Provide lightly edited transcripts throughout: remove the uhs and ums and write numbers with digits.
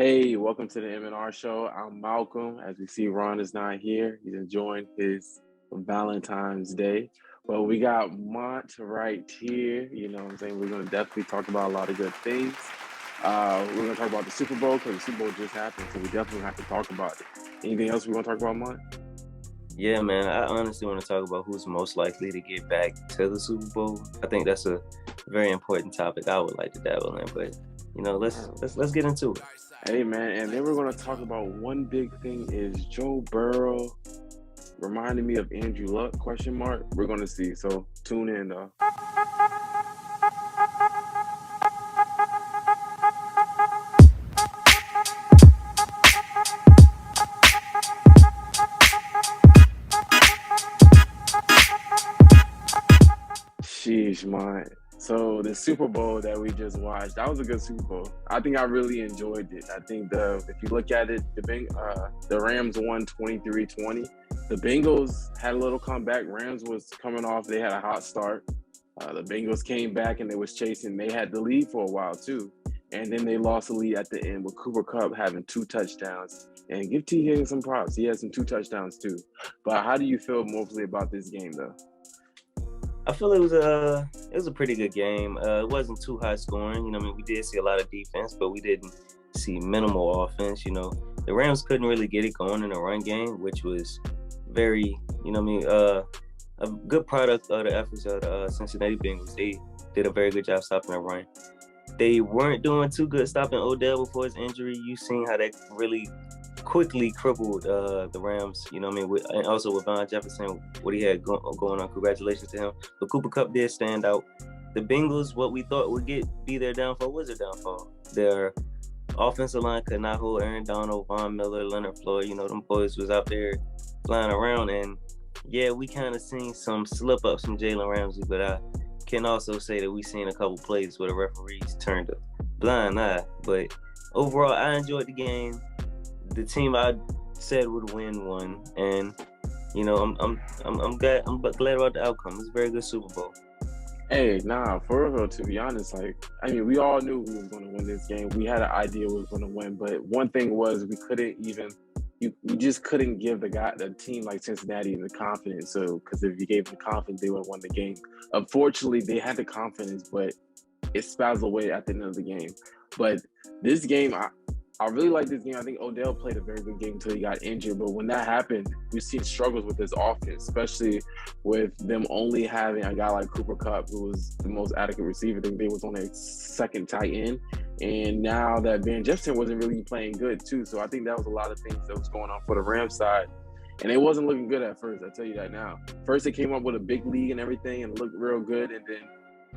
Hey, welcome to the M&R show. I'm Malcolm. As we see, Ron is not here. He's enjoying his Valentine's Day. Well, we got Mont right here. You know what I'm saying? We're going to definitely talk about a lot of good things. We're going to talk about the Super Bowl because the Super Bowl just happened, so we definitely have to talk about it. Anything else we want to talk about, Mont? Yeah, man, I honestly want to talk about who's most likely to get back to the Super Bowl. I think that's a very important topic I would like to dabble in, but let's get into it. Hey, man, and then we're going to talk about one big thing is Joe Burrow reminding me of Andrew Luck, question mark. We're going to see, so tune in, though. Sheesh, man. So the Super Bowl that we just watched, that was a good Super Bowl. I think I really enjoyed it. I think if you look at it, the Rams won 23-20. The Bengals had a little comeback. Rams was coming off; they had a hot start. The Bengals came back and they was chasing. They had the lead for a while too, and then they lost the lead at the end with Cooper Kupp having 2 touchdowns. And give T Higgins some props; he had some 2 touchdowns too. But how do you feel mostly about this game, though? I feel it was a pretty good game. It wasn't too high scoring. We did see a lot of defense, but we didn't see minimal offense. The Rams couldn't really get it going in the run game, which was very, a good product of the efforts of the Cincinnati Bengals. They did a very good job stopping the run. They weren't doing too good stopping Odell before his injury. You've seen how that really quickly crippled the Rams, and also with Von Jefferson, what he had going on. Congratulations to him. But Cooper Kupp did stand out. The Bengals, what we thought would be their downfall, was their downfall. Their offensive line could not hold Aaron Donald, Von Miller, Leonard Floyd. Them boys was out there flying around. And, yeah, we kind of seen some slip-ups from Jalen Ramsey, but I can also say that we seen a couple plays where the referees turned a blind eye. But overall, I enjoyed the game. The team I said would won, and I'm glad about the outcome. It's a very good Super Bowl. Hey, nah, for real, to be honest, we all knew who was going to win this game. We had an idea who was going to win, but one thing was we couldn't even, you just couldn't give the team like Cincinnati the confidence. So, because if you gave them confidence, they would have won the game. Unfortunately, they had the confidence, but it spazzled away at the end of the game. But this game, I really like this game. I think Odell played a very good game until he got injured. But when that happened, we've seen struggles with this offense, especially with them only having a guy like Cooper Kupp, who was the most adequate receiver. I think they was on their second tight end. And now that Van Jefferson wasn't really playing good, too. So I think that was a lot of things that was going on for the Rams side. And it wasn't looking good at first, I'll tell you that now. First, they came up with a big lead and everything and looked real good. And then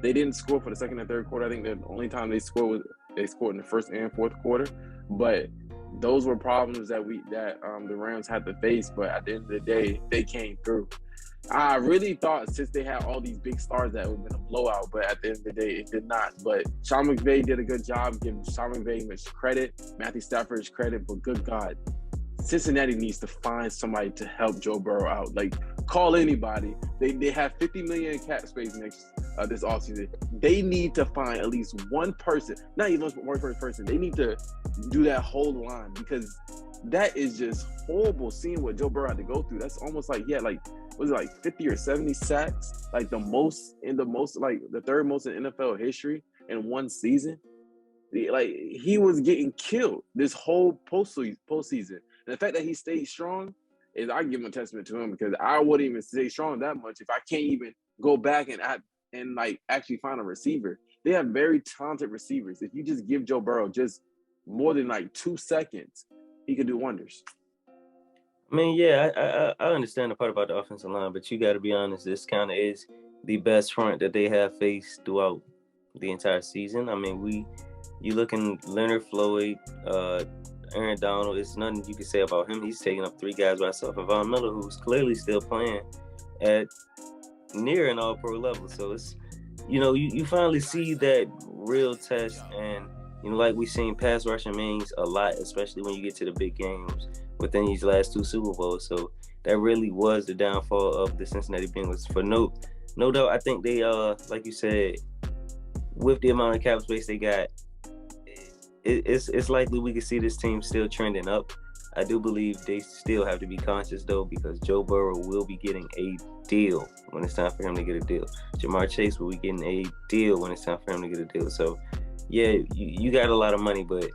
they didn't score for the second and third quarter. I think the only time they scored in the first and fourth quarter. But those were problems that the Rams had to face. But at the end of the day, they came through. I really thought since they had all these big stars that it would have been a blowout. But at the end of the day, it did not. But Sean McVay did a good job. Give Sean McVay much credit. Matthew Stafford credit. But good God, Cincinnati needs to find somebody to help Joe Burrow out. Like, call anybody. They have $50 million in cap space this offseason. They need to find at least one person, not even one person. They need to do that whole line because that is just horrible seeing what Joe Burrow had to go through. That's almost like he had 50 or 70 sacks, like the third most in NFL history in one season. He was getting killed this whole postseason. And the fact that he stayed strong is, I give him a testament to him because I wouldn't even stay strong that much if I can't even go back and actually find a receiver. They have very talented receivers. If you just give Joe Burrow just more than 2 seconds, he could do wonders. I mean, yeah, I understand the part about the offensive line, but you got to be honest, this kind of is the best front that they have faced throughout the entire season. I mean, you looking Leonard Floyd, Aaron Donald, it's nothing you can say about him. He's taking up 3 guys by himself. And Von Miller, who's clearly still playing at near an all-pro level. So it's, you finally see that real test. And, like we've seen, pass rushing means a lot, especially when you get to the big games within these last 2 Super Bowls. So that really was the downfall of the Cincinnati Bengals. For no doubt, I think they, like you said, with the amount of cap space they got, it's likely we could see this team still trending up. I do believe they still have to be conscious though, because Joe Burrow will be getting a deal when it's time for him to get a deal. Jamar Chase will be getting a deal when it's time for him to get a deal. So, yeah, you got a lot of money, but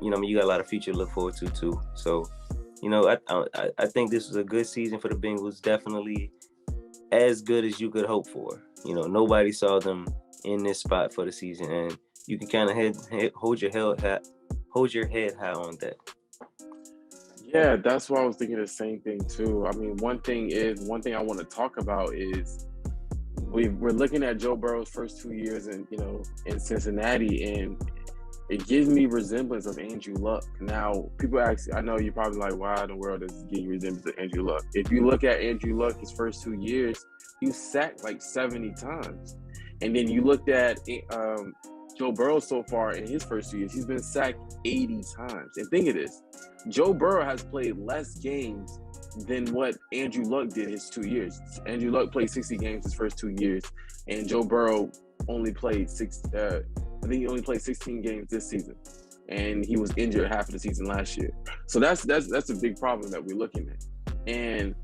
you got a lot of future to look forward to too. So, I think this was a good season for the Bengals. Definitely as good as you could hope for. Nobody saw them in this spot for the season, and you can kind of hold your head high on that. Yeah, that's why I was thinking the same thing too. I mean, one thing I want to talk about is we're looking at Joe Burrow's first 2 years in Cincinnati, and it gives me resemblance of Andrew Luck. Now, people ask, I know you're probably like, why in the world does it give you resemblance of Andrew Luck? If you look at Andrew Luck, his first 2 years, he sacked like 70 times. And then you looked at Joe Burrow so far in his first 2 years, he's been sacked 80 times. And think of this, Joe Burrow has played less games than what Andrew Luck did his 2 years. Andrew Luck played 60 games his first 2 years, and Joe Burrow only played 16 games this season, and he was injured half of the season last year. So that's a big problem that we're looking at. And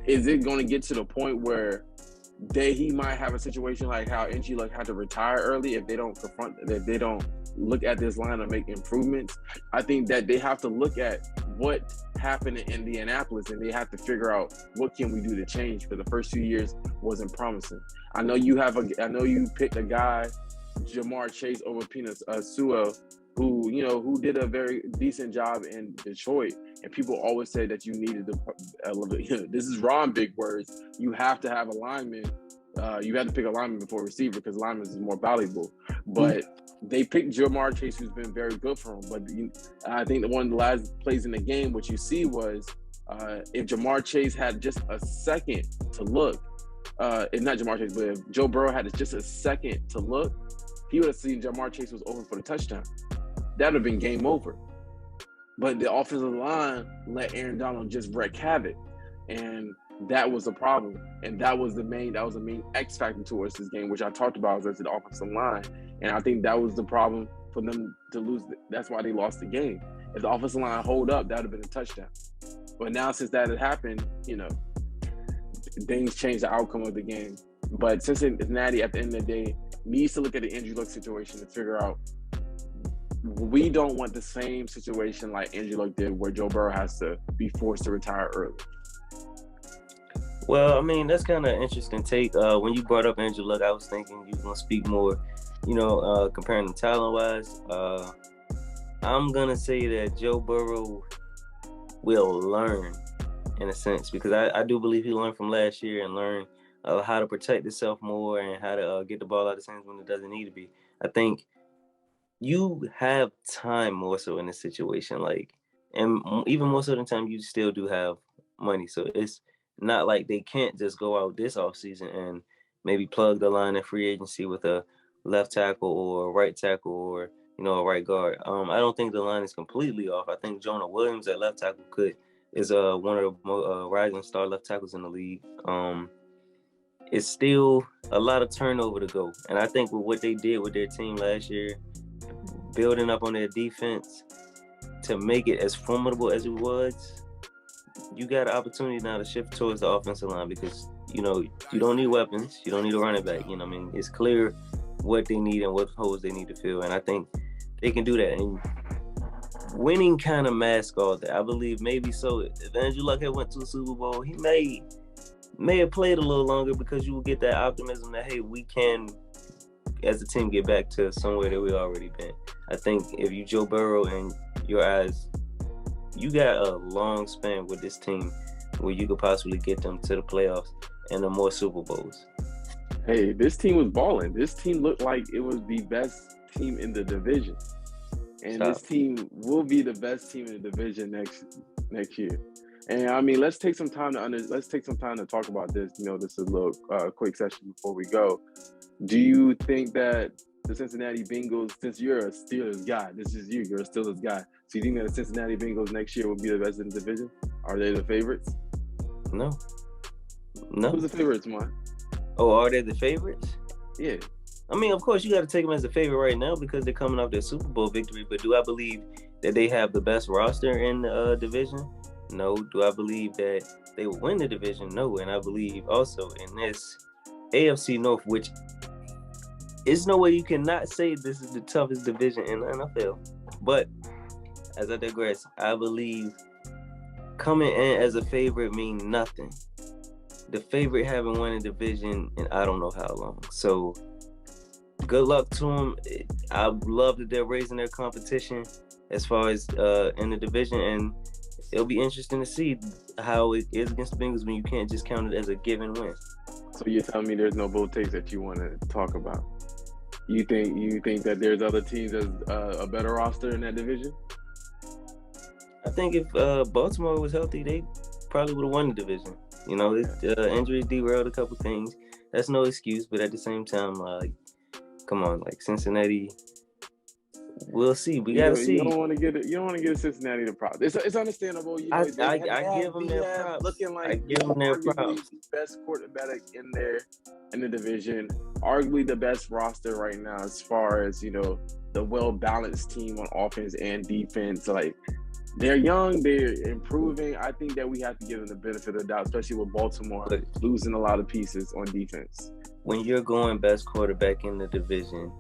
is it going to get to the point where he might have a situation like how Andrew Luck had to retire early if they don't look at this line and make improvements? I think that they have to look at what happened in Indianapolis, and they have to figure out what can we do to change, because the first 2 years wasn't promising. I know you picked a guy, Jamar Chase, over Peanut Sewell, who did a very decent job in Detroit, and people always say that you needed this is Ron big words. You have to have a lineman. You have to pick a lineman before a receiver, because lineman is more valuable. But they picked Jamar Chase, who's been very good for him. But I think that one of the last plays in the game, what you see was if Jamar Chase had just a second to look, if not Jamar Chase, but if Joe Burrow had just a second to look, he would have seen Jamar Chase was over for the touchdown. That would have been game over. But the offensive line let Aaron Donald just wreak havoc, and that was a problem. And that was the main X factor towards this game, which I talked about, was the offensive line. And I think that was the problem for them to lose. That's why they lost the game. If the offensive line hold up, that would have been a touchdown. But now, since that had happened, things changed the outcome of the game. But Cincinnati, at the end of the day, needs to look at the Andrew Luck situation to figure out, we don't want the same situation like Andrew Luck did, where Joe Burrow has to be forced to retire early. Well, I mean, that's kind of an interesting take. When you brought up Andrew Luck, I was thinking you were going to speak more, comparing them talent-wise. I'm going to say that Joe Burrow will learn, in a sense, because I do believe he learned from last year and learned how to protect himself more and how to get the ball out of his hands when it doesn't need to be. I think you have time more so in this situation, and even more so than time, you still do have money. So it's not like they can't just go out this offseason and maybe plug the line in free agency with a left tackle or a right tackle or, a right guard. I don't think the line is completely off. I think Jonah Williams at left tackle is one of the rising star left tackles in the league. It's still a lot of turnover to go. And I think with what they did with their team last year, building up on their defense to make it as formidable as it was, you got an opportunity now to shift towards the offensive line, because, you don't need weapons. You don't need a running back. It's clear what they need and what holes they need to fill. And I think they can do that. And winning kind of masks all that. I believe maybe so. If Andrew Luck had went to a Super Bowl, he may have played a little longer, because you will get that optimism that, hey, we can, as a team, get back to somewhere that we already been. I think if you Joe Burrow and your eyes, you got a long span with this team where you could possibly get them to the playoffs and the more Super Bowls. Hey, this team was balling. This team looked like it was the best team in the division. And This team will be the best team in the division next year. And I mean, let's take some time to talk about this. This is a little quick session before we go. Do you think that the Cincinnati Bengals, since you're a Steelers guy, you're a Steelers guy, so you think that the Cincinnati Bengals next year will be the best in the division? Are they the favorites? No. Who's the favorites, man? Oh, are they the favorites? Yeah. I mean, of course, you got to take them as a favorite right now because they're coming off their Super Bowl victory. But do I believe that they have the best roster in the division? No. Do I believe that they will win the division? No. And I believe also in this AFC North, which is no way you cannot say this is the toughest division in the NFL. But as I digress, I believe coming in as a favorite means nothing. The favorite haven't won a division in I don't know how long. So good luck to them. I love that they're raising their competition as far as in the division, and it'll be interesting to see how it is against the Bengals when you can't just count it as a given win. So you're telling me there's no bold takes that you want to talk about? You think that there's other teams that's a better roster in that division? I think if Baltimore was healthy, they probably would have won the division. You know, injuries derailed a couple things. That's no excuse, but at the same time, like, come on, like Cincinnati. We'll see. We gotta see. You don't want to get it. You don't want to give Cincinnati the props. It's understandable. You know, I give them their props. Looking like I give them their props. The best quarterback in the division, arguably the best roster right now as far as the well balanced team on offense and defense. Like they're young, they're improving. I think that we have to give them the benefit of the doubt, especially with Baltimore losing a lot of pieces on defense. When you're going best quarterback in the division,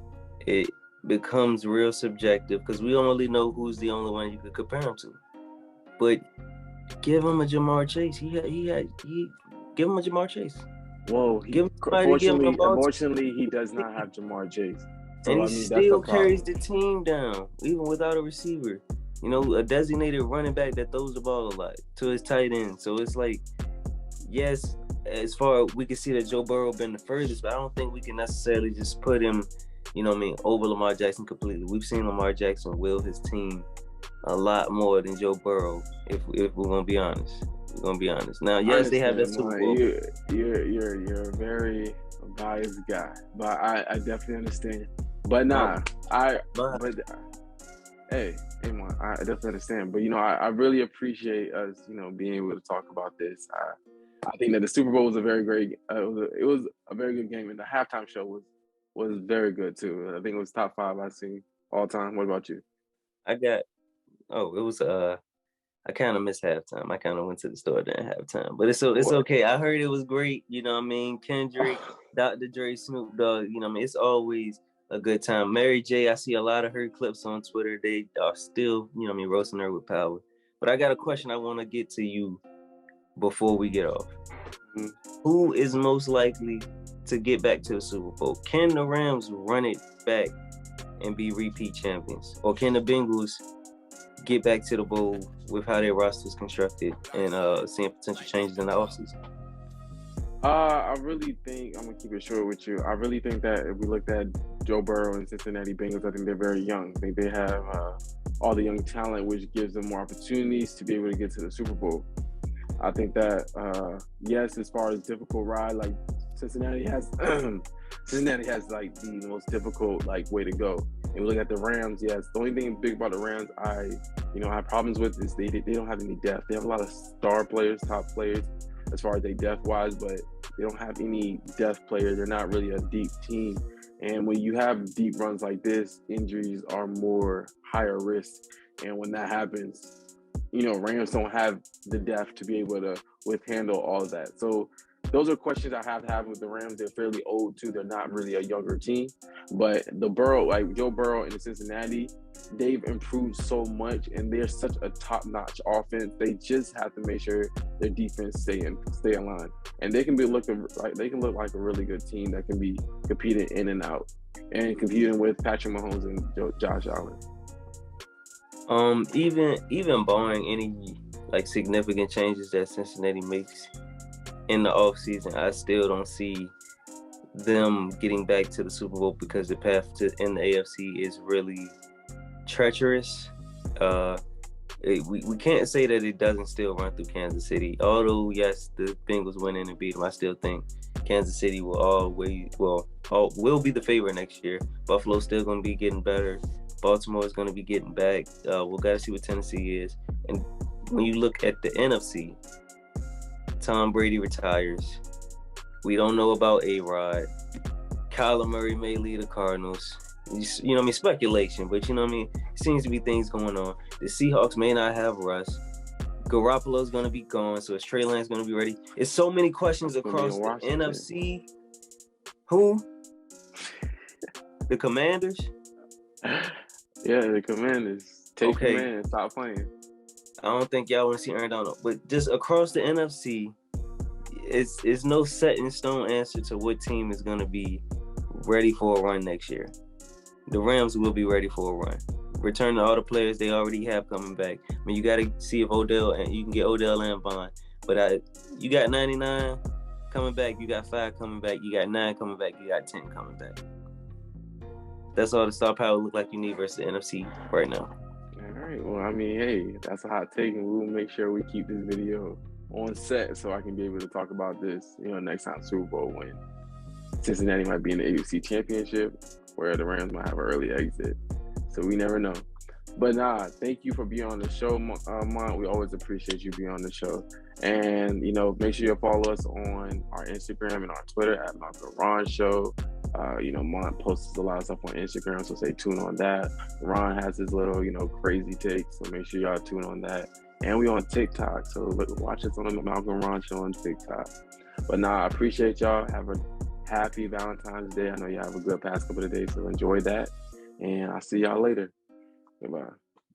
it becomes real subjective because we don't really know who's the only one you could compare him to. But give him a Jamar Chase. He give him a Jamar Chase. Whoa, unfortunately, he does not have Jamar Chase. So, and he still carries the team down, even without a receiver. You know, a designated running back that throws the ball a lot to his tight end. So it's like, yes, as far as we can see that Joe Burrow been the furthest, but I don't think we can necessarily just put him, over Lamar Jackson completely. We've seen Lamar Jackson will his team a lot more than Joe Burrow, if we're gonna be honest. We're gonna be honest. Now, yes, they have that Super Bowl. You're a very biased guy, but I definitely understand. But hey, Mont, I definitely understand. But I really appreciate us, being able to talk about this. I think that the Super Bowl was a very great. It was a very good game, and the halftime show was very good too. I think it was top 5 I've seen all time. What about you? It was I kind of missed halftime. I kind of went to the store during halftime, but it's okay. I heard it was great. You know what I mean? Kendrick, Dr. Dre, Snoop Dogg. You know what I mean? It's always a good time. Mary J, I see a lot of her clips on Twitter. They are still, roasting her with power. But I got a question I want to get to you before we get off. Mm-hmm. Who is most likely to get back to the Super Bowl? Can the Rams run it back and be repeat champions? Or can the Bengals get back to the bowl with how their roster is constructed and seeing potential changes in the offseason? I really think, I'm going to keep it short with you. I really think that if we looked at Joe Burrow and Cincinnati Bengals, I think they're very young. I think they have all the young talent, which gives them more opportunities to be able to get to the Super Bowl. I think that, yes, as far as difficult ride, like Cincinnati has like the most difficult way to go. And we look at the Rams, yes. The only thing big about the Rams I have problems with is they don't have any depth. They have a lot of star players, top players, as far as they depth-wise, but they don't have any depth players. They're not really a deep team. And when you have deep runs like this, injuries are more higher risk. And when that happens, Rams don't have the depth to be able to handle all of that. So those are questions I have to have with the Rams. They're fairly old too. They're not really a younger team. But the Joe Burrow and the Cincinnati, they've improved so much, and they're such a top-notch offense. They just have to make sure their defense stay in line, and they can look like a really good team that can be competing in and out, and competing with Patrick Mahomes and Josh Allen. Even barring any significant changes that Cincinnati makes in the offseason, I still don't see them getting back to the Super Bowl because the path in the AFC is really treacherous. We can't say that it doesn't still run through Kansas City. Although, yes, the Bengals went in and beat them, I still think Kansas City will be the favorite next year. Buffalo's still going to be getting better. Baltimore is going to be getting back. We'll got to see what Tennessee is. And when you look at the NFC, Tom Brady retires. We don't know about A-Rod. Kyler Murray may lead the Cardinals. You know what I mean? Speculation, but you know what I mean? Seems to be things going on. The Seahawks may not have Russ. Garoppolo's going to be gone, so is Trey Lance going to be ready? It's so many questions across the NFC. Who? The Commanders? Yeah, the Commanders. Take command. Stop playing. I don't think y'all want to see Aaron Donald, but just across the NFC, it's no set in stone answer to what team is going to be ready for a run next year. The Rams will be ready for a run. Return to all the players they already have coming back. I mean, you got to see if Odell, and you can get Odell and Bond. But you got 99 coming back. You got 5 coming back. You got 9 coming back. You got 10 coming back. That's all the star power look like you need versus the NFC right now. All right. Well, I mean, hey, that's a hot take, and we'll make sure we keep this video on set so I can be able to talk about this, next time Super Bowl win. Cincinnati might be in the AFC Championship, where the Rams might have an early exit. So we never know. But thank you for being on the show, Mont. We always appreciate you being on the show. And, make sure you follow us on our Instagram and our Twitter at Malc Show. Mont posts a lot of stuff on Instagram, so stay tuned on that. Ron has his little, crazy takes, so make sure y'all tune on that. And we on TikTok, so watch us on the Malcolm Ron Show on TikTok. But I appreciate y'all. Have a happy Valentine's Day. I know you have a good past couple of days, so enjoy that. And I'll see y'all later. Goodbye.